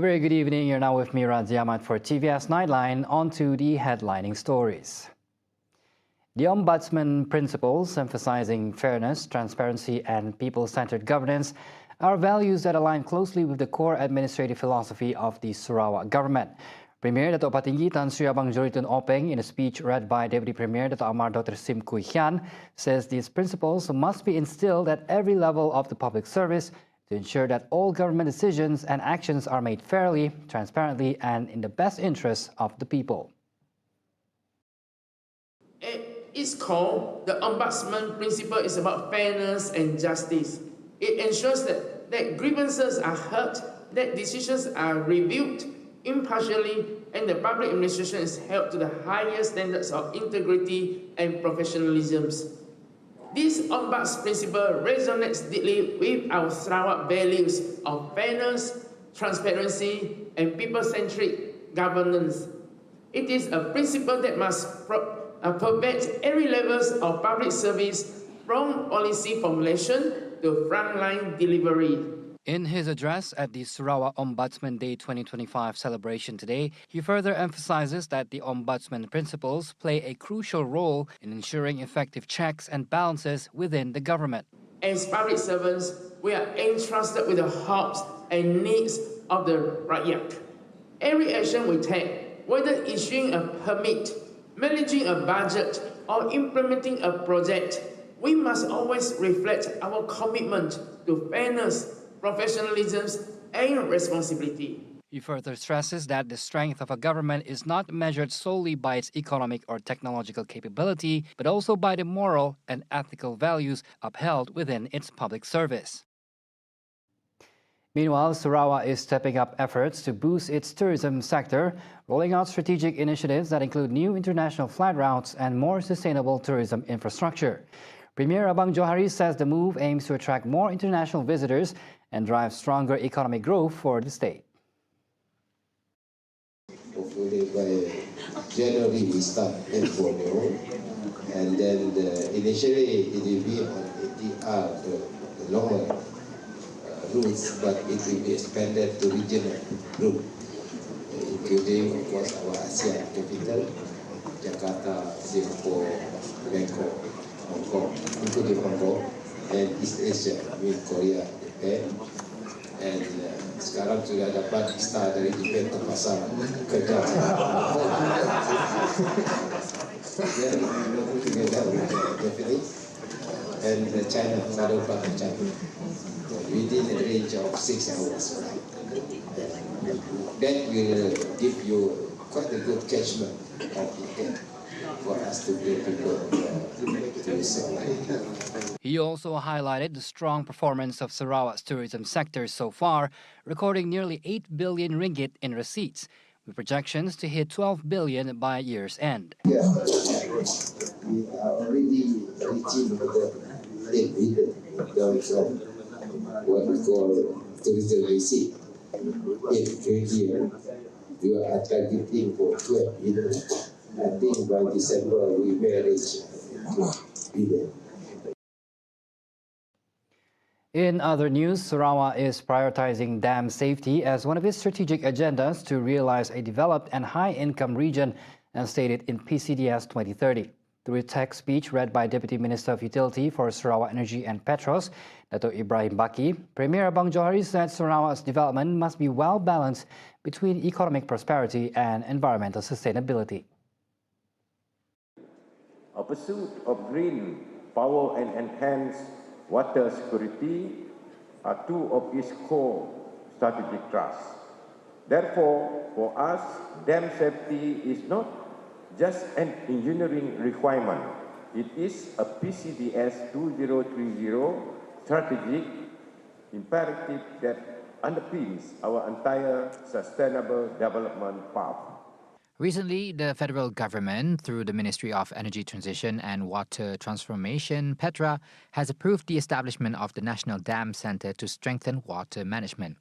A very good evening. You're now with me, Radzi Ahmad, for TVS Nightline. On to the headlining stories. The Ombudsman principles, emphasizing fairness, transparency, and people-centered governance, are values that align closely with the core administrative philosophy of the Sarawak government. Premier Dato' Patinggi Tan Sri Abang Joritun Openg, in a speech read by Deputy Premier Dato' Amar Dr. Sim Kui Hian, says these principles must be instilled at every level of the public service to ensure that all government decisions and actions are made fairly, transparently, and in the best interests of the people. It's called the Ombudsman principle is about fairness and justice. It ensures that grievances are heard, that decisions are reviewed impartially, and the public administration is held to the highest standards of integrity and professionalism. This Ombudsman principle resonates deeply with our Sarawak values of fairness, transparency, and people-centric governance. It is a principle that must pervade every levels of public service, from policy formulation to frontline delivery. In his address at the Sarawak Ombudsman Day 2025 celebration today, he further emphasizes that the Ombudsman principles play a crucial role in ensuring effective checks and balances within the government. As public servants, we are entrusted with the hopes and needs of the rakyat. Every action we take, whether issuing a permit, managing a budget, or implementing a project, we must always reflect our commitment to fairness, professionalism, and responsibility. He further stresses that the strength of a government is not measured solely by its economic or technological capability, but also by the moral and ethical values upheld within its public service. Meanwhile, Sarawak is stepping up efforts to boost its tourism sector, rolling out strategic initiatives that include new international flight routes and more sustainable tourism infrastructure. Premier Abang Johari says the move aims to attract more international visitors and drive stronger economic growth for the state. Hopefully by January we start in Borneo, and then initially it will be on ATR, the longer routes, but it will be expanded to regional route, including of course our ASEAN capital, Jakarta, Singapore, Bangkok, Hong Kong, including Hong Kong, and East Asia, Korea, Japan, and sekarang sudah dapat start dari Japan ke pasar kerja. And China, southern part of China, within a range of 6 hours. That will give you quite a good catchment of ticket for us to bring people to Sarawak. He also highlighted the strong performance of Sarawak's tourism sector so far, recording nearly 8 billion ringgit in receipts, with projections to hit 12 billion by year's end. Yeah, we are already reaching the 8 billion in terms of what we call tourism receipt. In 3 years, we are targeting for 12 billion. I think by December we may reach 12 billion. In other news, Sarawak is prioritizing dam safety as one of its strategic agendas to realize a developed and high-income region, as stated in PCDS 2030. Through a text speech read by Deputy Minister of Utility for Sarawak Energy and Petros, Dato' Ibrahim Baki, Premier Abang Johari said Sarawak's development must be well-balanced between economic prosperity and environmental sustainability. A pursuit of green power and enhanced water security are two of its core strategic thrusts. Therefore, for us, dam safety is not just an engineering requirement. It is a PCDS 2030 strategic imperative that underpins our entire sustainable development path. Recently, the federal government, through the Ministry of Energy Transition and Water Transformation, PETRA, has approved the establishment of the National Dam Centre to strengthen water management.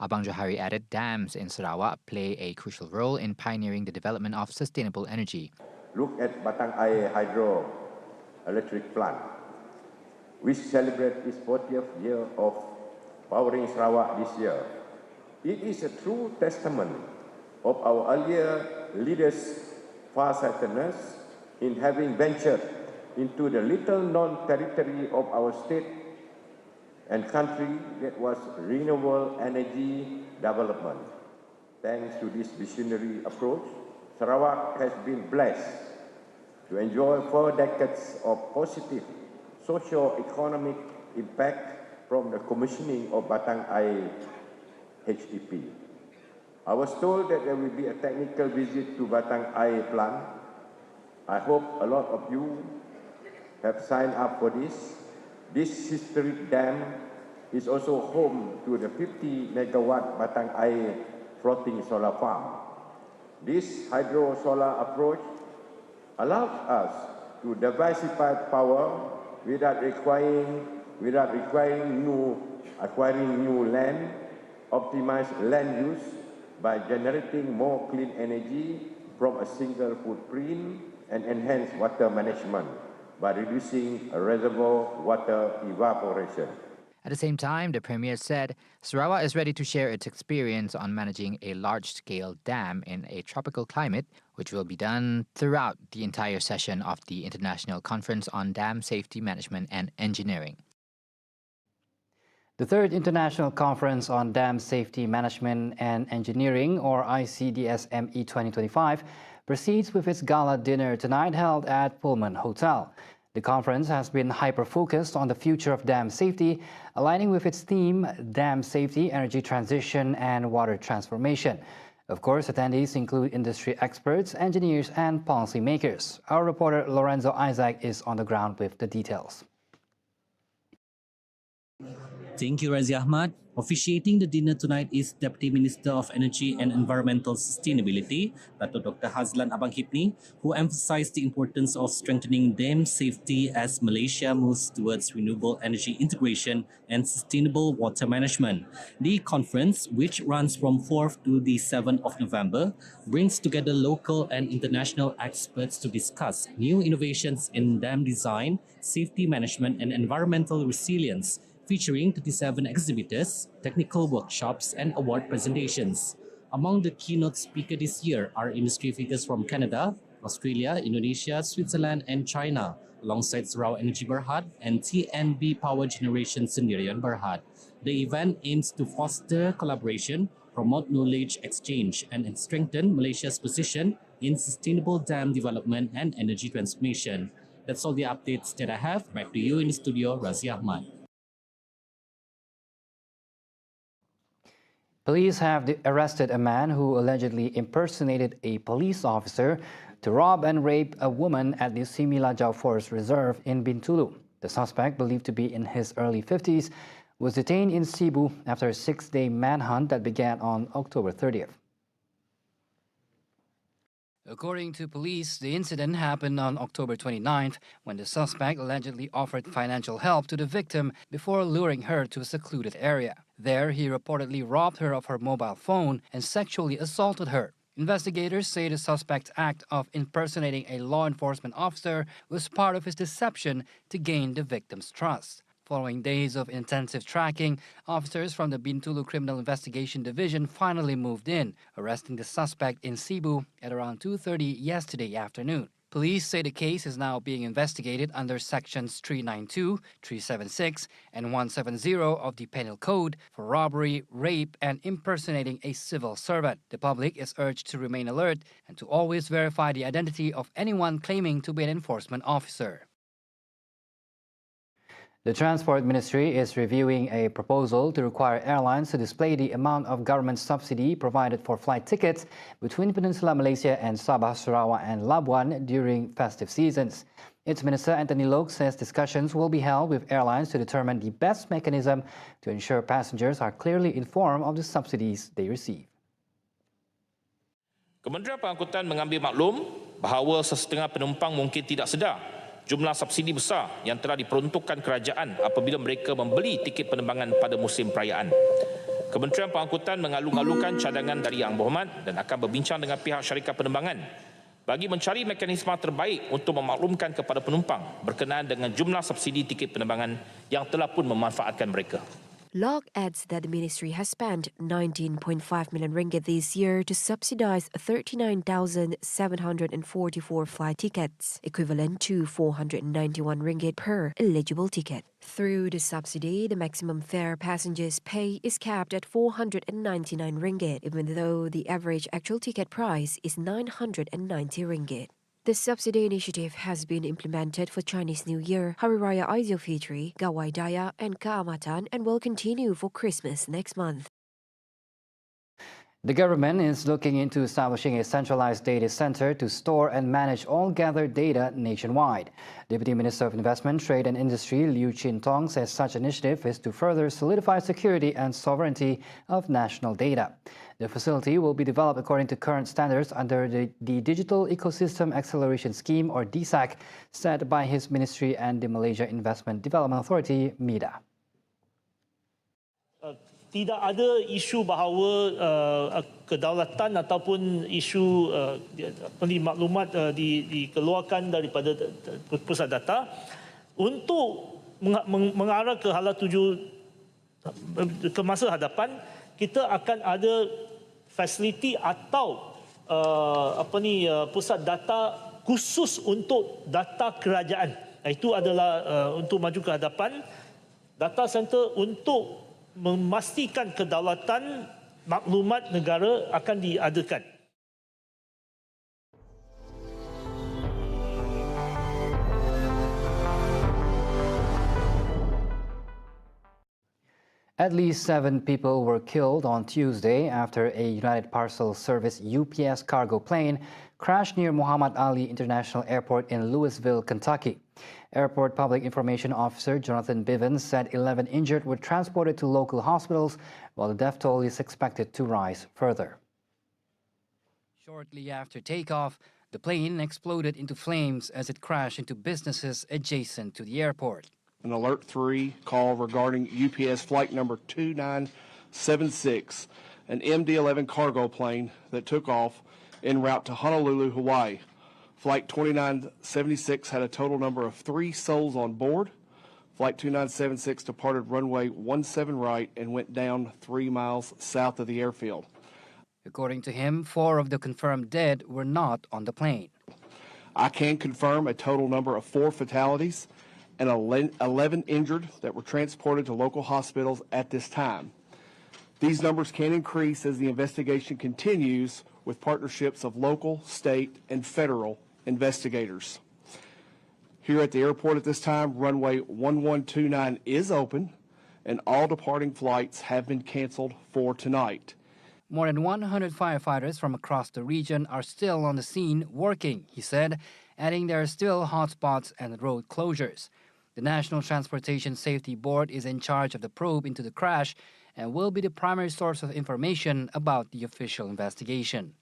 Abang Johari added dams in Sarawak play a crucial role in pioneering the development of sustainable energy. Look at Batang Air Hydro Electric Plant, which celebrates its 40th year of powering Sarawak this year. It is a true testament of our earlier leaders' farsightedness in having ventured into the little-known territory of our state and country that was renewable energy development. Thanks to this visionary approach, Sarawak has been blessed to enjoy 4 decades of positive socio-economic impact from the commissioning of Batang Air HDP. I was told that there will be a technical visit to Batang Air plant. I hope a lot of you have signed up for this. This historic dam is also home to the 50 megawatt Batang Air floating solar farm. This hydro-solar approach allows us to diversify power without acquiring new land, optimize land use by generating more clean energy from a single footprint, and enhance water management by reducing reservoir water evaporation. At the same time, the Premier said Sarawak is ready to share its experience on managing a large-scale dam in a tropical climate, which will be done throughout the entire session of the International Conference on Dam Safety Management and Engineering. The 3rd International Conference on Dam Safety Management and Engineering, or ICDSME 2025, proceeds with its gala dinner tonight held at Pullman Hotel. The conference has been hyper-focused on the future of dam safety, aligning with its theme, Dam Safety, Energy Transition and Water Transformation. Of course, attendees include industry experts, engineers and policymakers. Our reporter Lorenzo Isaac is on the ground with the details. Thank you, Razi Ahmad. Officiating the dinner tonight is Deputy Minister of Energy and Environmental Sustainability, Dato Dr. Hazlan Abang Hipni, who emphasized the importance of strengthening dam safety as Malaysia moves towards renewable energy integration and sustainable water management. The conference, which runs from 4th to the 7th of November, brings together local and international experts to discuss new innovations in dam design, safety management and environmental resilience, featuring 37 exhibitors, technical workshops and award presentations. Among the keynote speakers this year are industry figures from Canada, Australia, Indonesia, Switzerland and China, alongside Sarawak Energy Berhad and TNB Power Generation Sendirian Berhad. The event aims to foster collaboration, promote knowledge exchange and strengthen Malaysia's position in sustainable dam development and energy transformation. That's all the updates that I have. Back to you in the studio, Razi Ahmad. Police have arrested a man who allegedly impersonated a police officer to rob and rape a woman at the Similajau Forest Reserve in Bintulu. The suspect, believed to be in his early 50s, was detained in Cebu after a 6-day manhunt that began on October 30th. According to police, the incident happened on October 29th when the suspect allegedly offered financial help to the victim before luring her to a secluded area. There, he reportedly robbed her of her mobile phone and sexually assaulted her. Investigators say the suspect's act of impersonating a law enforcement officer was part of his deception to gain the victim's trust. Following days of intensive tracking, officers from the Bintulu Criminal Investigation Division finally moved in, arresting the suspect in Cebu at around 2:30 yesterday afternoon. Police say the case is now being investigated under Sections 392, 376, and 170 of the Penal Code for robbery, rape, and impersonating a civil servant. The public is urged to remain alert and to always verify the identity of anyone claiming to be an enforcement officer. The Transport Ministry is reviewing a proposal to require airlines to display the amount of government subsidy provided for flight tickets between Peninsular Malaysia and Sabah, Sarawak and Labuan during festive seasons. Its Minister Anthony Loke says discussions will be held with airlines to determine the best mechanism to ensure passengers are clearly informed of the subsidies they receive. Kementerian Pengangkutan mengambil maklum bahawa sesetengah penumpang mungkin tidak sedar jumlah subsidi besar yang telah diperuntukkan kerajaan apabila mereka membeli tiket penerbangan pada musim perayaan. Kementerian Pengangkutan mengalu-alukan cadangan dari Yang Berhormat dan akan berbincang dengan pihak syarikat penerbangan bagi mencari mekanisme terbaik untuk memaklumkan kepada penumpang berkenaan dengan jumlah subsidi tiket penerbangan yang telah pun memanfaatkan mereka. LOG adds that the ministry has spent 19.5 million ringgit this year to subsidize 39,744 flight tickets, equivalent to 491 ringgit per eligible ticket. Through the subsidy, the maximum fare passengers pay is capped at 499 ringgit, even though the average actual ticket price is 990 ringgit. The subsidy initiative has been implemented for Chinese New Year, Hari Raya Aidilfitri, Gawai Daya and Kaamatan and will continue for Christmas next month. The government is looking into establishing a centralized data center to store and manage all gathered data nationwide. Deputy Minister of Investment, Trade and Industry Liu Chin-tong says such initiative is to further solidify security and sovereignty of national data. The facility will be developed according to current standards under the Digital Ecosystem Acceleration Scheme, or DSAC, set by his ministry and the Malaysia Investment Development Authority, MIDA. Tidak ada isu bahawa kedaulatan ataupun isu maklumat dikeluarkan daripada pusat data untuk mengarah ke hala tuju ke masa hadapan. Kita akan ada fasiliti atau pusat data khusus untuk data kerajaan. Itu adalah untuk maju ke hadapan data center untuk memastikan kedaulatan maklumat negara akan diadakan. At least 7 people were killed on Tuesday after a United Parcel Service UPS cargo plane crashed near Muhammad Ali International Airport in Louisville, Kentucky. Airport Public Information Officer Jonathan Bivens said 11 injured were transported to local hospitals, while the death toll is expected to rise further. Shortly after takeoff, the plane exploded into flames as it crashed into businesses adjacent to the airport. An Alert 3 call regarding UPS flight number 2976, an MD-11 cargo plane that took off en route to Honolulu, Hawaii. Flight 2976 had a total number of 3 souls on board. Flight 2976 departed runway 17 right and went down 3 miles south of the airfield. According to him, 4 of the confirmed dead were not on the plane. I can confirm a total number of 4 fatalities and 11 injured that were transported to local hospitals at this time. These numbers can increase as the investigation continues with partnerships of local, state, and federal investigators. Here at the airport at this time, runway 1129 is open, and all departing flights have been canceled for tonight. More than 100 firefighters from across the region are still on the scene working, he said, adding there are still hotspots and road closures. The National Transportation Safety Board is in charge of the probe into the crash and will be the primary source of information about the official investigation.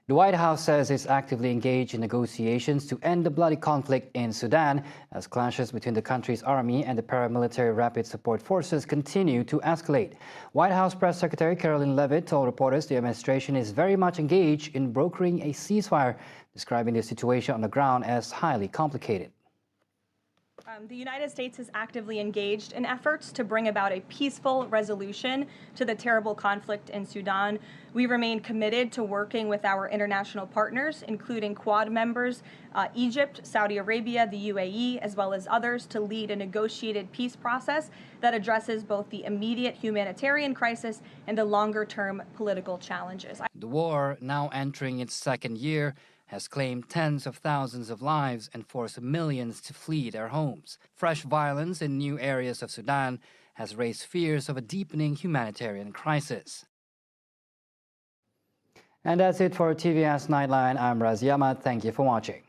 The White House says it's actively engaged in negotiations to end the bloody conflict in Sudan as clashes between the country's army and the paramilitary rapid support forces continue to escalate. White House Press Secretary Caroline Leavitt told reporters the administration is very much engaged in brokering a ceasefire, describing the situation on the ground as highly complicated. The United States is actively engaged in efforts to bring about a peaceful resolution to the terrible conflict in Sudan. We remain committed to working with our international partners, including Quad members, Egypt, Saudi Arabia, the UAE, as well as others, to lead a negotiated peace process that addresses both the immediate humanitarian crisis and the longer-term political challenges. The war, now entering its 2nd year, has claimed tens of thousands of lives and forced millions to flee their homes. Fresh violence in new areas of Sudan has raised fears of a deepening humanitarian crisis. And that's it for TVS Nightline. I'm Razi Ahmad. Thank you for watching.